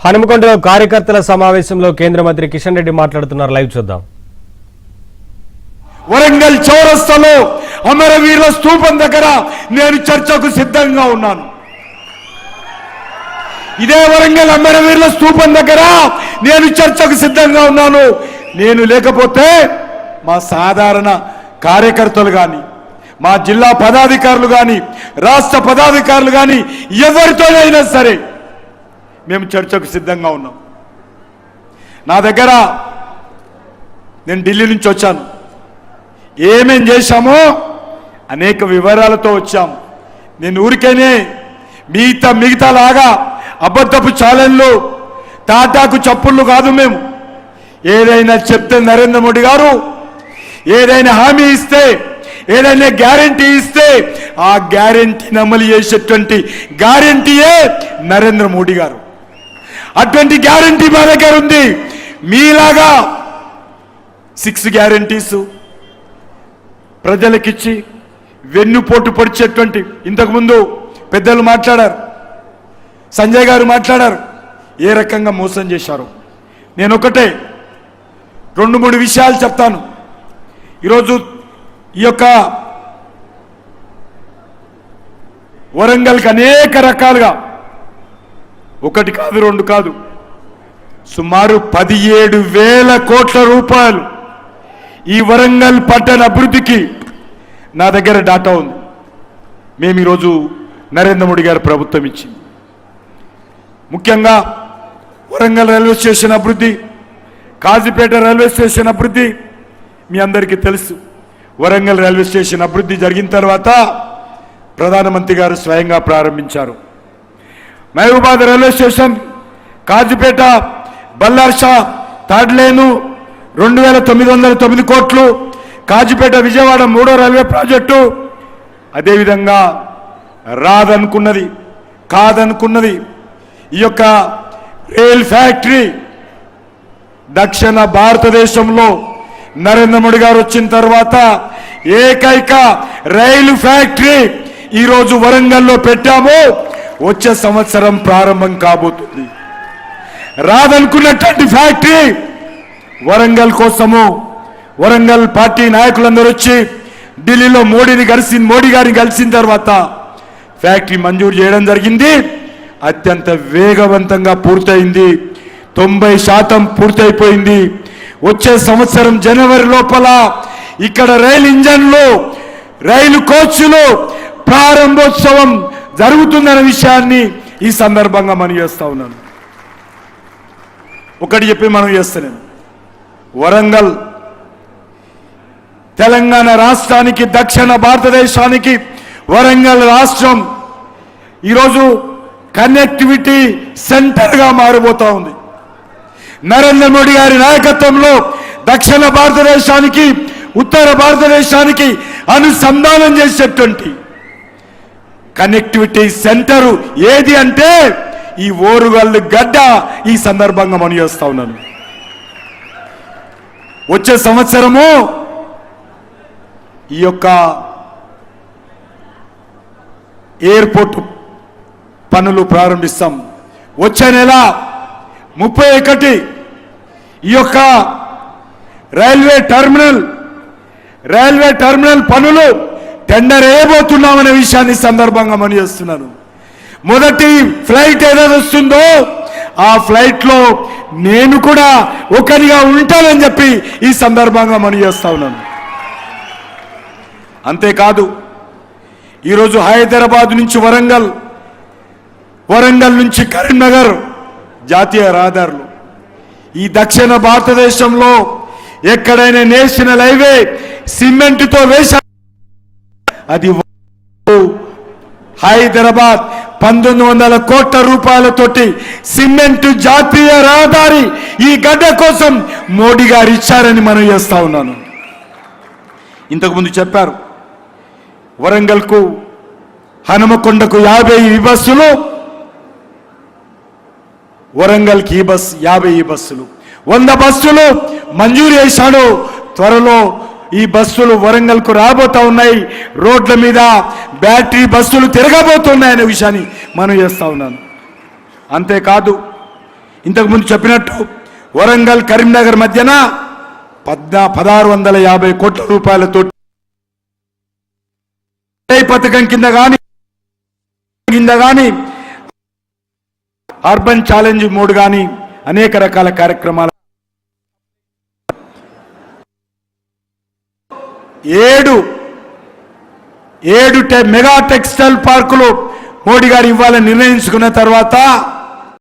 హనుమకొండలో కార్యకర్తల సమావేశంలో కేంద్ర మంత్రి కిషన్ రెడ్డి మాట్లాడుతున్నారు. లైవ్ చూద్దాం. వరంగల్ చౌరస్తాలో అమరవీరుల స్తూపం దగ్గర నేను చర్చకు సిద్ధంగా ఉన్నాను. ఇదే వరంగల్ అమరవీరుల స్తూపం దగ్గర నేను చర్చకు సిద్ధంగా ఉన్నాను. నేను లేకపోతే మా సాధారణ కార్యకర్తలు కానీ, మా జిల్లా పదాధికారులు కానీ, రాష్ట్ర పదాధికారులు కానీ ఎవరితోనైనా సరే మేము చర్చకు సిద్ధంగా ఉన్నాం. నా దగ్గర నేను ఢిల్లీ నుంచి వచ్చాను. ఏమేం చేశామో అనేక వివరాలతో వచ్చాం. నేను ఊరికేనే మిగతా లాగా అబద్ధపు ఛాలెంజ్లు, తాటాకు చప్పుళ్ళు కాదు. మేము ఏదైనా చెప్తే నరేంద్ర మోడీ గారు ఏదైనా హామీ ఇస్తే, ఏదైనా గ్యారంటీ ఇస్తే ఆ గ్యారంటీని అమలు చేసేటువంటి గ్యారంటీయే నరేంద్ర మోడీ గారు. అటువంటి గ్యారంటీ మా దగ్గర ఉంది. మీలాగా 6 గ్యారంటీస్ ప్రజలకిచ్చి వెన్నుపోటు పొడిచేటువంటి, ఇంతకుముందు పెద్దలు మాట్లాడారు, సంజయ్ గారు మాట్లాడారు, ఏ రకంగా మోసం చేశారు. నేను ఒకటే 2-3 విషయాలు చెప్తాను. ఈరోజు ఈ యొక్క వరంగల్కి అనేక రకాలుగా, 1 కాదు 2 కాదు, సుమారు 17,000 కోట్ల రూపాయలు ఈ వరంగల్ పట్టణ అభివృద్ధికి నా దగ్గర డాటా ఉంది. మేము ఈరోజు నరేంద్ర మోడీ గారు ప్రభుత్వం ఇచ్చింది. ముఖ్యంగా వరంగల్ రైల్వే స్టేషన్ అభివృద్ధి, కాజీపేట రైల్వే స్టేషన్ అభివృద్ధి మీ అందరికీ తెలుసు. వరంగల్ రైల్వే స్టేషన్ అభివృద్ధి జరిగిన తర్వాత ప్రధానమంత్రి గారు స్వయంగా ప్రారంభించారు. Mahabubabad railway station, Kazipet, Ballarshah third లేను 2,909 కోట్లు, కాజీపేట విజయవాడ 3వ రైల్వే ప్రాజెక్టు, అదేవిధంగా రాదనుకున్నది కాదనుకున్నది ఈ యొక్క రైల్ ఫ్యాక్టరీ దక్షిణ భారతదేశంలో నరేంద్ర మోడీ గారు వచ్చిన తర్వాత ఏకైక రైలు ఫ్యాక్టరీ ఈరోజు వరంగల్లో పెట్టాము. వచ్చే సంవత్సరం ప్రారంభం కాబోతుంది. రాదనుకున్నటువంటి ఫ్యాక్టరీ వరంగల్ కోసము వరంగల్ పార్టీ నాయకులందరూ వచ్చి ఢిల్లీలో మోడీ గారిని కలిసిన తర్వాత ఫ్యాక్టరీ మంజూరు చేయడం జరిగింది. అత్యంత వేగవంతంగా పూర్తయింది. 90% పూర్తయిపోయింది. వచ్చే సంవత్సరం జనవరి లోపల ఇక్కడ రైలు ఇంజన్లు, రైలు కోచ్లు ప్రారంభోత్సవం జరుగుతుందన్న విషయాన్ని ఈ సందర్భంగా మనం చేస్తా ఉన్నాను. ఒకటి చెప్పి మనం చేస్తున్నాను. వరంగల్ తెలంగాణ రాష్ట్రానికి, దక్షిణ భారతదేశానికి వరంగల్ రాష్ట్రం ఈరోజు కనెక్టివిటీ సెంటర్గా మారిపోతా ఉంది. నరేంద్ర మోడీ గారి నాయకత్వంలో దక్షిణ భారతదేశానికి, ఉత్తర భారతదేశానికి అనుసంధానం చేసేటువంటి కనెక్టివిటీ సెంటర్ ఏది అంటే ఈ ఓరుగల్లు గడ్డ. ఈ సందర్భంగా మనం చేస్తా ఉన్నాను. వచ్చే సంవత్సరము ఈ యొక్క ఎయిర్పోర్ట్ పనులు ప్రారంభిస్తాం. వచ్చే నెల 31 ఈ యొక్క రైల్వే టెర్మినల్ పనులు టెండర్ వేయబోతున్నామనే విషయాన్ని సందర్భంగా మనం చేస్తున్నాను. మొదటి ఫ్లైట్ ఏదైతే వస్తుందో ఆ ఫ్లైట్లో నేను కూడా ఒకరిగా ఉంటానని చెప్పి ఈ సందర్భంగా మనం చేస్తా ఉన్నాను. అంతేకాదు ఈరోజు హైదరాబాద్ నుంచి వరంగల్ నుంచి కరీంనగర్ జాతీయ రహదారులు, ఈ దక్షిణ భారతదేశంలో ఎక్కడైనా నేషనల్ హైవే సిమెంట్తో వేసా, అది హైదరాబాద్ 1900 కోట్ల రూపాయలతోటి సిమెంట్ జాతీయ రహదారి ఈ గడ్డ కోసం మోడీ గారు ఇచ్చారని మనం చేస్తా ఉన్నాను. ఇంతకుముందు చెప్పారు, వరంగల్కు హనుమకొండకు 50 బస్సులు, వరంగల్కి ఈ బస్ 50 బస్సులు, 100 బస్సులు మంజూరు చేశాడు. త్వరలో ఈ బస్సులు వరంగల్కు రాబోతా ఉన్నాయి. రోడ్ల మీద బ్యాటరీ బస్సులు తిరగబోతున్నాయనే విషయాన్ని మనం చేస్తా ఉన్నాను. అంతేకాదు ఇంతకుముందు చెప్పినట్టు వరంగల్ కరీంనగర్ మధ్యన 1650 కోట్ల రూపాయలతో పథకం కింద కానీ అర్బన్ ఛాలెంజ్ మోడ్ కానీ అనేక రకాల కార్యక్రమాలు 7 మెగా టెక్స్టైల్ పార్కులు మోడీ గారు ఇవ్వాలని నిర్ణయించుకున్న తర్వాత